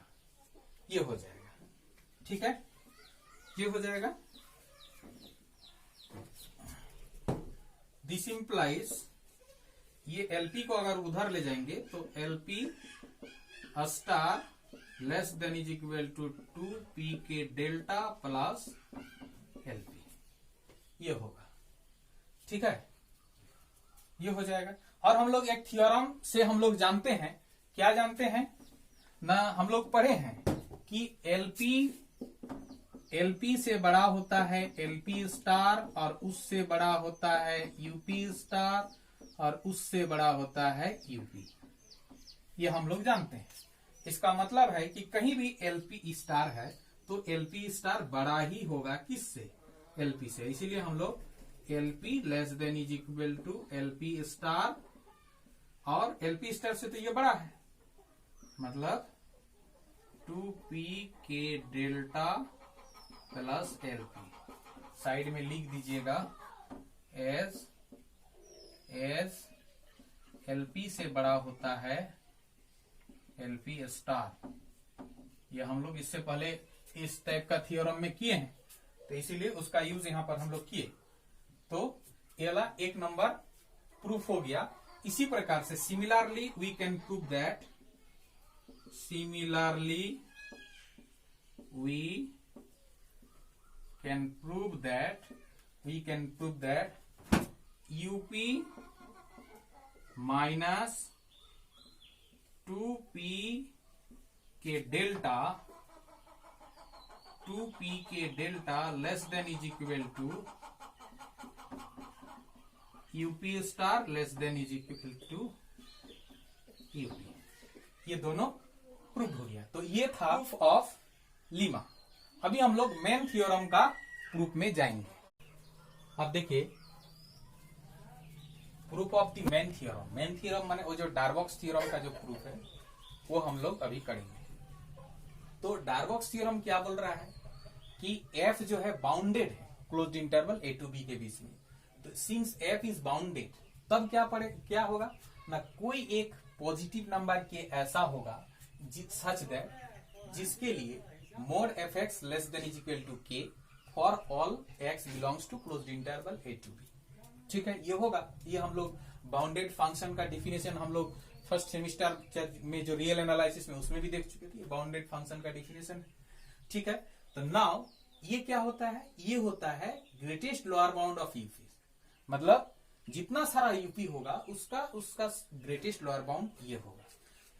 ये हो जाएगा। ठीक है, ये हो जाएगा। दिस इंप्लाइज ये LP को अगर उधर ले जाएंगे तो LP star less than is equal to 2p के डेल्टा प्लस LP, ये होगा। ठीक है, ये हो जाएगा। और हम लोग एक थ्योरम से हम लोग जानते हैं, क्या जानते हैं ना, हम लोग पढ़े हैं कि LP से बड़ा होता है LP स्टार और उससे बड़ा होता है UP स्टार और उससे बड़ा होता है UP, ये हम लोग जानते हैं। इसका मतलब है कि कहीं भी LP स्टार है तो LP स्टार बड़ा ही होगा किससे, LP से। इसीलिए हम लोग LP less than is equal to LP star, और LP स्टार से तो ये बड़ा है, मतलब 2p के डेल्टा प्लस LP। साइड में लिख दीजिएगा एज LP से बड़ा होता है LP स्टार। ये हम लोग इससे पहले इस टाइप का थ्योरम में किए हैं, तो इसीलिए उसका यूज यहां पर हम लोग किए। तो ये वाला एक नंबर प्रूफ हो गया। इसी प्रकार से similarly we can prove that, similarly we can prove that UP minus 2p के delta less than is equal to UP star less than is equal to UP, ये दोनों प्रूफ हो गया। तो ये था प्रूफ ऑफ लीमा। अभी हम लोग मेन थ्योरम का प्रूफ में जाएंगे। अब देखिए proof of the main theorem. Main theorem माने वो जो डार्बॉक्स थ्योरम का जो प्रूफ है वो हम लोग अभी करेंगे। तो डार्बॉक्स थ्योरम क्या बोल रहा है कि f जो है बाउंडेड है closed interval a to b के बीच में। तो सिंस f इज बाउंडेड, तब क्या होगा ना, कोई एक पॉजिटिव नंबर के ऐसा होगा सच दैट जिसके लिए mod fx less than is equal to k for all x belongs to closed interval a to b। ठीक है, ये होगा। ये हम लोग बाउंडेड फंक्शन का डिफिनेशन हम लोग फर्स्ट सेमिस्टर में जो रियल एनालिसिस में उसमें भी देख चुके थे, बाउंडेड फंक्शन का डिफिनेशन। ठीक है, तो नाउ ये क्या होता है, ये होता है greatest lower bound of UP, मतलब जितना सारा यूपी होगा उसका ग्रेटेस्ट लोअर बाउंड ये होगा।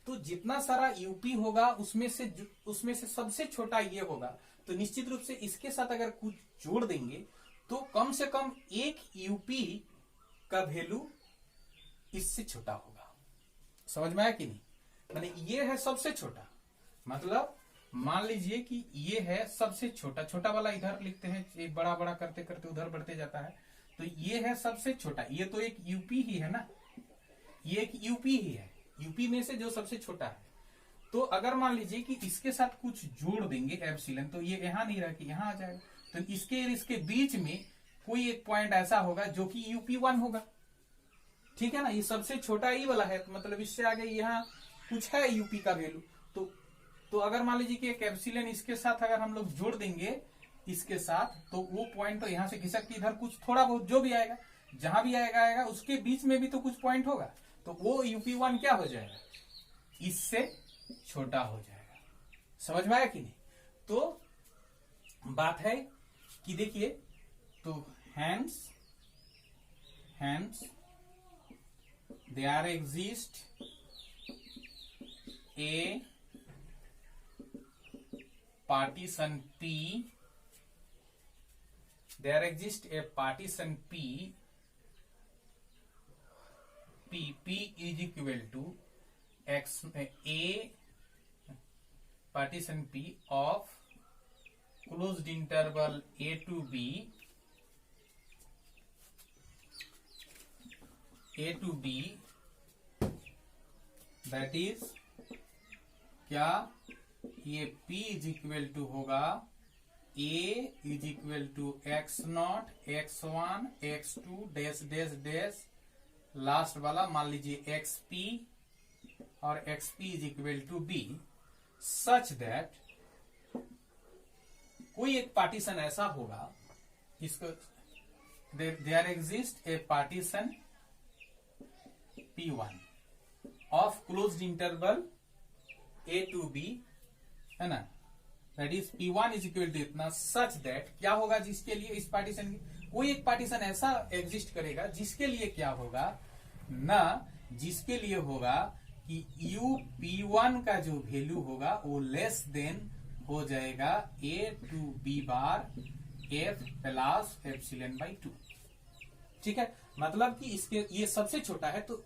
तो जितना सारा यूपी होगा उसमें से सबसे छोटा ये होगा, तो निश्चित रूप से इसके साथ अगर कुछ जोड़ देंगे तो कम से कम एक यूपी का वैल्यू इससे छोटा होगा। समझ में आया कि नहीं? माने ये है सबसे छोटा, मतलब मान लीजिए कि ये है सबसे छोटा वाला इधर लिखते हैं, एक बड़ा बड़ा करते करते उधर बढ़ते जाता है, तो ये है सबसे छोटा। ये तो एक यूपी ही है ना, ये एक यूपी ही है, यूपी में से जो सबसे छोटा है। तो अगर मान लीजिए कि इसके साथ कुछ जोड़ देंगे एप्सिलॉन, तो ये यहां नहीं रह के यहां आ जाएगा। तो इसके बीच में कोई एक पॉइंट ऐसा होगा जो कि UP1 होगा। ठीक है ना, ये सबसे छोटा ही वाला है, तो मतलब इससे आगे यहाँ कुछ है यूपी का वैल्यू। तो अगर मान लीजिए कि एक एप्सिलॉन इसके साथ अगर हम लोग जोड़ देंगे इसके साथ, तो वो पॉइंट तो यहां से खिसक के इधर कुछ थोड़ा बहुत जो भी आएगा, जहां भी आएगा उसके बीच में भी तो कुछ पॉइंट होगा, तो वो UP1 क्या हो जाएगा, इससे छोटा हो जाएगा। समझ में आया कि नहीं? तो बात है कि देखिए, तो hence there exists a partition P, there exists a partition P is equal to x a partition P of closed interval a to b that is क्या, ये P इज इक्वल टू होगा A is equal to x0 x1 x2 dash dash dash last वाला मान लीजिए xp और xp is equal to b such that कोई एक पार्टीशन ऐसा होगा इसको there exist a partition P1 of closed interval A to B है ना, that is P1 is equal to इतना सच दैट क्या होगा जिसके लिए इस पार्टीशन की कोई एक पार्टीशन ऐसा एग्जिस्ट करेगा जिसके लिए क्या होगा ना, जिसके लिए होगा कि U P1 का जो वैल्यू होगा वो लेस देन हो जाएगा A to B bar F plus epsilon by 2। ठीक है, मतलब कि इसके ये सबसे छोटा है तो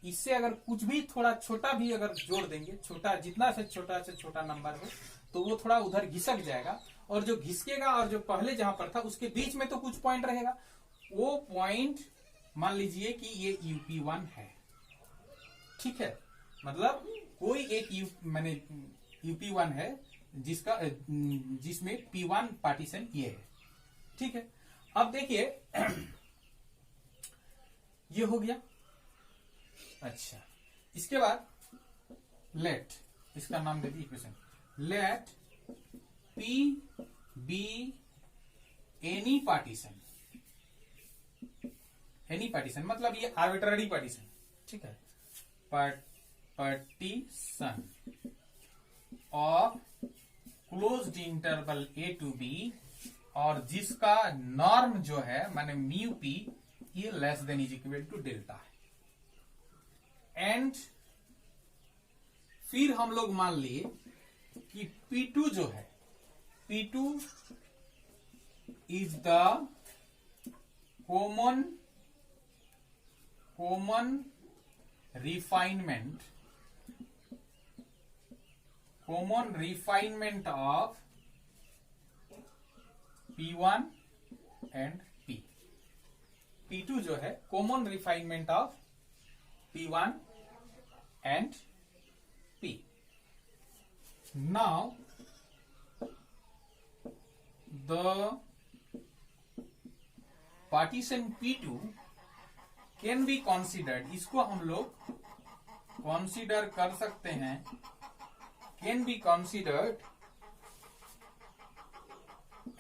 इससे अगर कुछ भी थोड़ा छोटा भी अगर जोड़ देंगे, छोटा जितना से छोटा नंबर हो तो वो थोड़ा उधर घिसक जाएगा और जो घिसकेगा और जो पहले जहां पर था उसके बीच में तो कुछ पॉइंट रहेगा, वो पॉइंट मान लीजिए कि ये UP1 है। ठीक है, मतलब कोई एक माने UP1 है जिसमें P1 पार्टीशन ये है। ठीक है, अब देखिए ये हो गया। अच्छा, इसके बाद लेट, इसका नाम दे दी equation, let P be any partition, any partition मतलब ये आर्बिट्ररी पार्टीशन। ठीक है, partition of closed interval A to B और जिसका नॉर्म जो है माने म्यू पी ये less than is equal to delta है। एंड फिर हम लोग मान लिए कि P2 जो है, P2 is the common refinement of P1 and P। P2 जो है common refinement of P1 and P. Now the partition P2 can be considered, इसको हम लोग consider कर सकते हैं, can be considered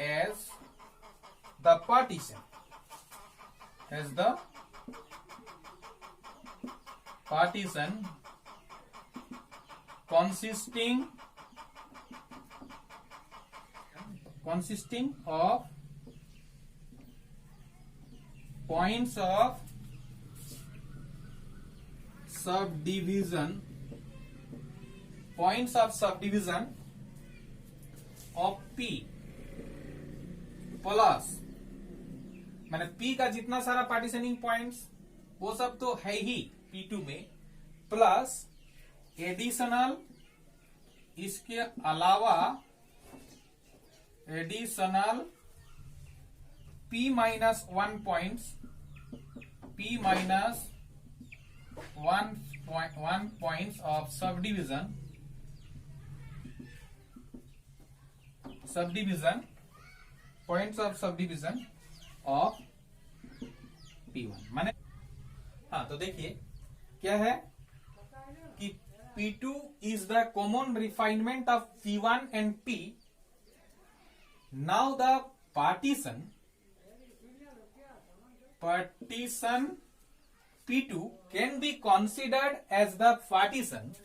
as the partition, as the partition consisting of points of subdivision of P plus मैंने P का जितना सारा पार्टीशनिंग पॉइंट्स वो सब तो है ही P2 में, प्लस एडिशनल इसके अलावा additional P minus 1 points, P minus 1 points of subdivision points of subdivision of P1 माने। हाँ, तो देखिए क्या है कि P2 is the common refinement of P1 and P. Now the partition P2 can be considered as the partition.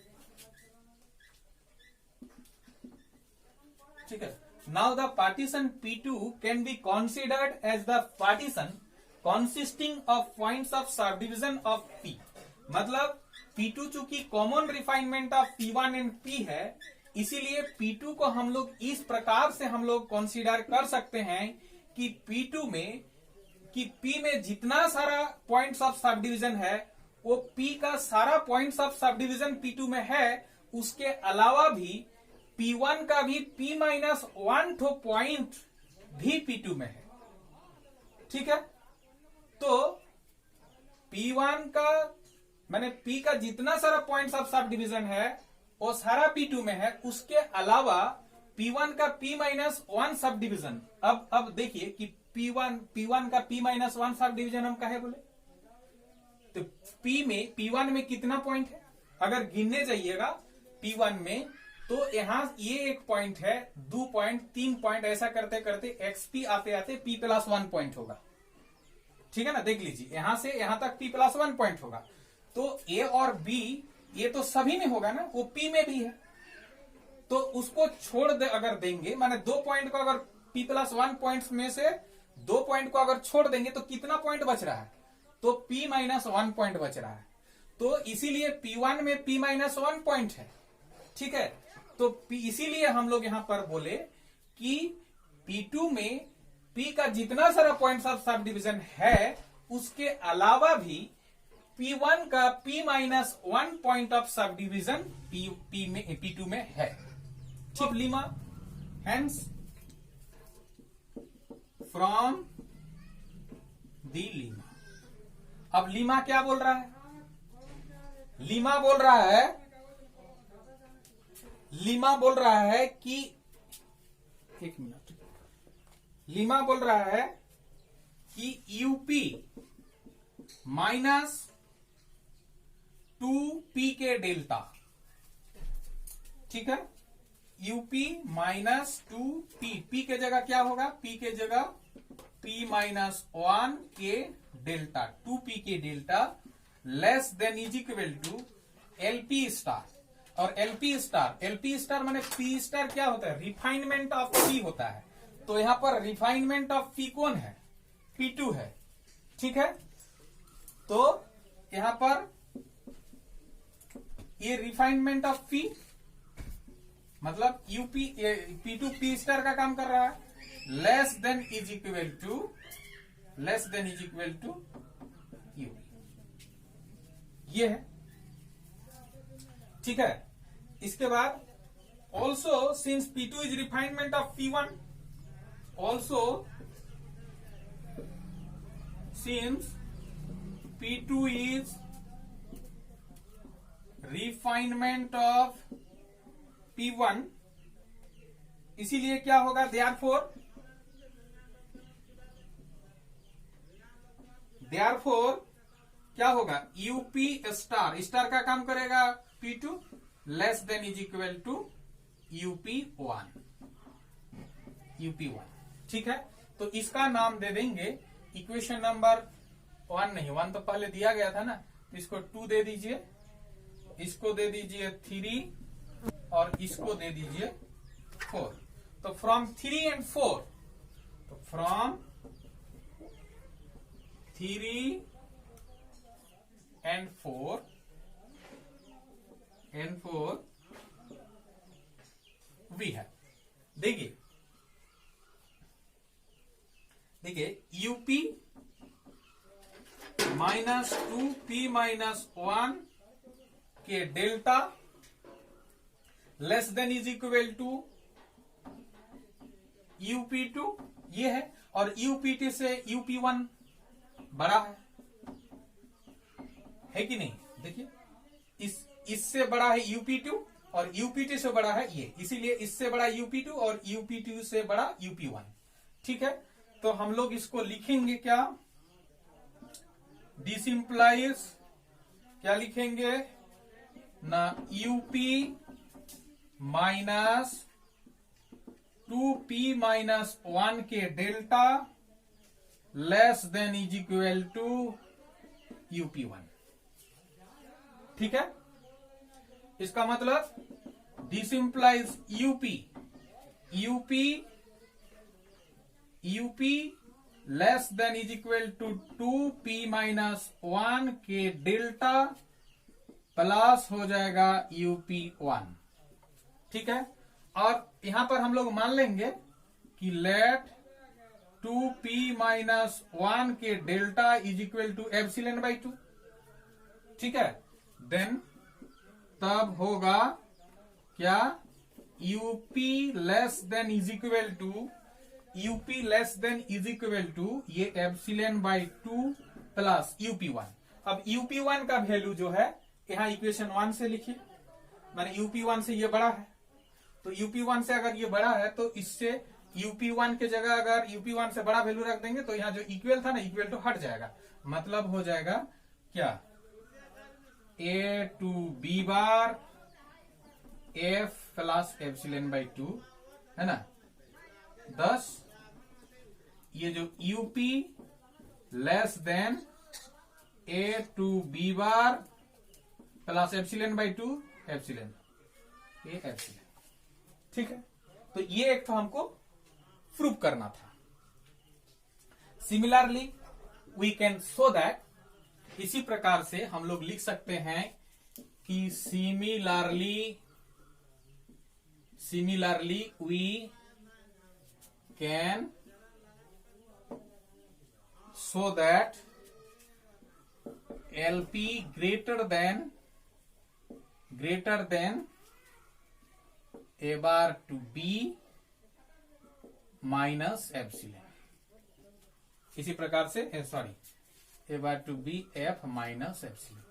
ठीक है, now the partition P2 can be considered as the partition consisting of points of subdivision of P. मतलब P2 चूंकि common refinement of P1 and P है, इसीलिए P2 को हम लोग इस प्रकार से हम लोग कंसीडर कर सकते हैं कि P2 में कि P में जितना सारा पॉइंट्स ऑफ सब डिविजन है वो P का सारा points of sub division P2 में है, उसके अलावा भी P1 का भी P माइनस 1 ठो पॉइंट भी P2 में है। ठीक है, तो P1 का मैंने P का जितना सारा पॉइंट्स ऑफ सब डिविजन है वो सारा P2 में है, उसके अलावा P1 का P-1 सब डिविजन, अब देखिए कि P1 का P-1 सब डिविजन हम कहे बोले, तो P1 में कितना पॉइंट है, अगर गिनने जाइएगा P1 में, तो यहां ये एक पॉइंट है, 2 पॉइंट, 3 पॉइंट, ऐसा करते करते XP आते आते P+1 पॉइंट होगा। ठीक है ना, देख लीजिए यहां से यहां तक P+1 पॉइंट होगा। तो A और B ये तो सभी में होगा ना, वो P में भी है, तो उसको छोड़ दे अगर देंगे, माने 2 पॉइंट को अगर P+1 पॉइंट्स में से 2 पॉइंट को अगर छोड़ देंगे तो कितना पॉइंट बच रहा है, तो P-1 पॉइंट बच रहा है। तो इसीलिए P1 में P-1 पॉइंट है। ठीक है, तो इसीलिए हम लोग यहां पर बोले कि P2 में P का जितना सारा पॉइंट्स ऑफ सब डिविजन है, उसके अलावा भी P1 का P-1 point of sub division P2 में है। ठीक, Lima hence from the Lima. अब लीमा क्या बोल रहा है, लीमा बोल रहा है कि, एक मिनट, लीमा बोल रहा है कि यूपी माइनस 2P के डेल्टा, ठीक है, यूपी माइनस 2P, P के जगह क्या होगा, P के जगह P-1 के डेल्टा, 2P के delta less than is equal to LP star. और LP स्टार माने P स्टार क्या होता है, रिफाइनमेंट ऑफ P होता है। तो यहां पर रिफाइनमेंट ऑफ P कौन है, P2 है। ठीक है, तो यहां पर ये रिफाइनमेंट ऑफ P मतलब यूपी P2 P स्टार का काम कर रहा है, less than is equal to UP, ये है। ठीक है, इसके बाद also since P2 is refinement of P1, also since P2 is refinement of P1, इसीलिए क्या होगा, देयरफॉर क्या होगा, यूपी स्टार का काम करेगा P2 less than is equal to UP1। ठीक है, तो इसका नाम दे देंगे इक्वेशन नंबर 1, नहीं 1 तो पहले दिया गया था ना, तो इसको 2 दे दीजिए, इसको दे दीजिए 3 और इसको दे दीजिए 4। तो फ्रॉम 3 and 4, तो फ्रॉम 3 and 4 वी है। देखिए UP minus 2P-1 K delta less than is equal to UP2, ये है, और UP2 से UP1 बड़ा है कि नहीं, देखिए इससे बड़ा है UP2 और UP2 से बड़ा है ये, इसीलिए इससे बड़ा UP2 और UP2 से बड़ा UP1। ठीक है, तो हम लोग इसको लिखेंगे क्या, डिसिंप्लाइज क्या लिखेंगे ना, UP minus 2P-1 K delta less than is equal to UP1। ठीक है, इसका मतलब this implies UP less than is equal to 2P-1 K delta plus हो जाएगा UP1। ठीक है, और यहां पर हम लोग मान लेंगे कि late 2P-1 K delta is equal to ε/2। ठीक है, देन तब होगा क्या, UP less than is equal to ये ε/2 प्लस UP1। अब UP1 का वैल्यू जो है यहां इक्वेशन 1 से लिखिए, माने UP1 से ये बड़ा है, तो यूपी1 से अगर ये बड़ा है तो इससे यूपी1 के जगह अगर यूपी1 से बड़ा वैल्यू रख देंगे तो यहाँ जो इक्वल था ना, इक्वल टू हट जाएगा, मतलब हो जाएगा क्या, A to B bar F plus epsilon by 2 है ना। 10 ये जो UP less than A to B bar plus epsilon by 2 epsilon A epsilon, ठीक है। तो ये एक तो हमको प्रूव करना था। Similarly we can show that, इसी प्रकार से हम लोग लिख सकते हैं कि similarly we can show that LP greater than A bar to B minus epsilon, इसी प्रकार से A bar to B F minus epsilon,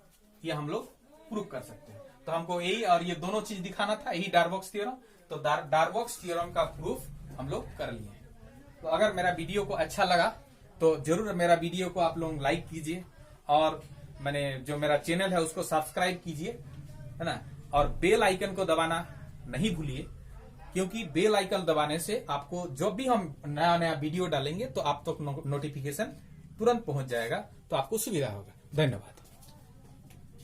ये हम लोग प्रूव कर सकते हैं। तो हमको यही और ये दोनों चीज दिखाना था, यही डार्बॉक्स थ्योरम। तो डार्बॉक्स थ्योरम का प्रूफ हम लोग कर लिए हैं। तो अगर मेरा वीडियो को अच्छा लगा तो जरूर मेरा वीडियो को आप लोग लाइक कीजिए, और मैंने जो मेरा चैनल है उसको सब्सक्राइब कीजिए, है ना, और बेल आइकन को दबाना नहीं भूलिए, क्योंकि बेल आइकन दबाने से आपको जब भी हम नया नया वीडियो डालेंगे तो आप तक नोटिफिकेशन तुरंत पहुंच जाएगा, तो आपको सुविधा होगा। धन्यवाद।